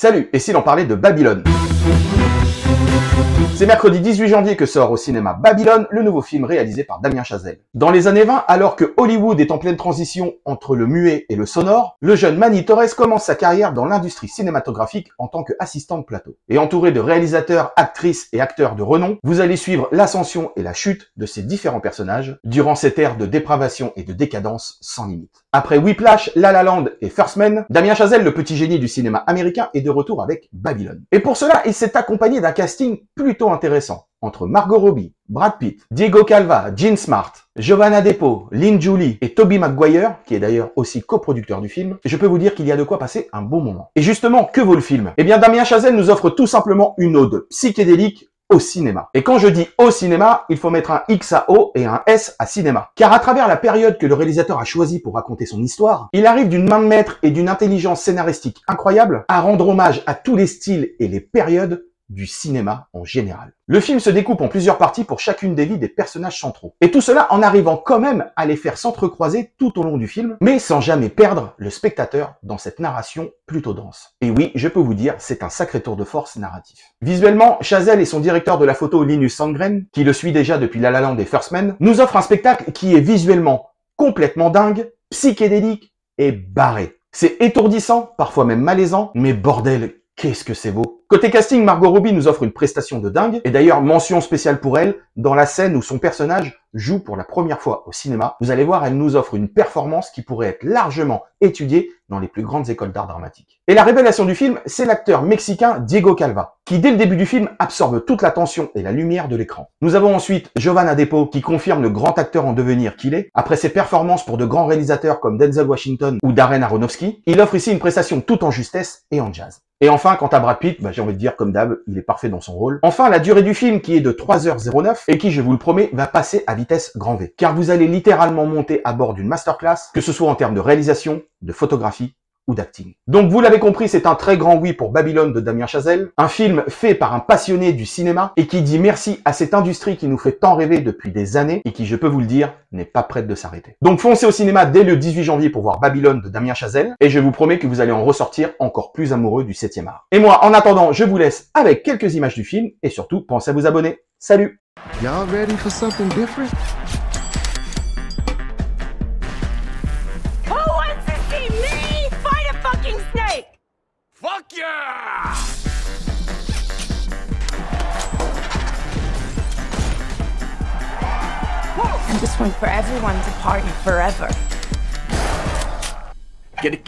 Salut, et si l'on parlait de Babylone? C'est mercredi 18 janvier que sort au cinéma Babylone, le nouveau film réalisé par Damien Chazelle. Dans les années 20, alors que Hollywood est en pleine transition entre le muet et le sonore, le jeune Manny Torres commence sa carrière dans l'industrie cinématographique en tant qu'assistant de plateau. Et entouré de réalisateurs, actrices et acteurs de renom, vous allez suivre l'ascension et la chute de ces différents personnages durant cette ère de dépravation et de décadence sans limite. Après Whiplash, La La Land et First Man, Damien Chazelle, le petit génie du cinéma américain, est de retour avec Babylone. Et pour cela, il s'est accompagné d'un casting plutôt intéressant, entre Margot Robbie, Brad Pitt, Diego Calva, Jean Smart, Giovanna Depo, Lynn Julie et Tobey Maguire, qui est d'ailleurs aussi coproducteur du film, et je peux vous dire qu'il y a de quoi passer un bon moment. Et justement, que vaut le film? Eh bien, Damien Chazelle nous offre tout simplement une ode psychédélique au cinéma. Et quand je dis au cinéma, il faut mettre un X à O et un S à cinéma. Car à travers la période que le réalisateur a choisie pour raconter son histoire, il arrive d'une main de maître et d'une intelligence scénaristique incroyable à rendre hommage à tous les styles et les périodes du cinéma en général. Le film se découpe en plusieurs parties pour chacune des vies des personnages centraux. Et tout cela en arrivant quand même à les faire s'entrecroiser tout au long du film, mais sans jamais perdre le spectateur dans cette narration plutôt dense. Et oui, je peux vous dire, c'est un sacré tour de force narratif. Visuellement, Chazelle et son directeur de la photo Linus Sandgren, qui le suit déjà depuis La La Land et First Man, nous offrent un spectacle qui est visuellement complètement dingue, psychédélique et barré. C'est étourdissant, parfois même malaisant, mais bordel, qu'est-ce que c'est beau! Côté casting, Margot Robbie nous offre une prestation de dingue, et d'ailleurs mention spéciale pour elle, dans la scène où son personnage joue pour la première fois au cinéma. Vous allez voir, elle nous offre une performance qui pourrait être largement étudiée dans les plus grandes écoles d'art dramatique. Et la révélation du film, c'est l'acteur mexicain Diego Calva, qui dès le début du film absorbe toute l'attention et la lumière de l'écran. Nous avons ensuite Giovanna Depo, qui confirme le grand acteur en devenir qu'il est. Après ses performances pour de grands réalisateurs comme Denzel Washington ou Darren Aronofsky, il offre ici une prestation tout en justesse et en jazz. Et enfin, quant à Brad Pitt, j'ai envie de dire comme d'hab, il est parfait dans son rôle. Enfin, la durée du film qui est de 3h09 et qui, je vous le promets, va passer à vitesse grand V. Car vous allez littéralement monter à bord d'une masterclass, que ce soit en termes de réalisation, de photographie ou d'acting. Donc vous l'avez compris, c'est un très grand oui pour Babylone de Damien Chazelle, un film fait par un passionné du cinéma et qui dit merci à cette industrie qui nous fait tant rêver depuis des années et qui, je peux vous le dire, n'est pas prête de s'arrêter. Donc foncez au cinéma dès le 18 janvier pour voir Babylone de Damien Chazelle et je vous promets que vous allez en ressortir encore plus amoureux du 7e art. Et moi, en attendant, je vous laisse avec quelques images du film et surtout, pensez à vous abonner. Salut! Y'all ready for something different? Who wants to see me fight a fucking snake? Fuck yeah! I just want for everyone to party forever. Get it,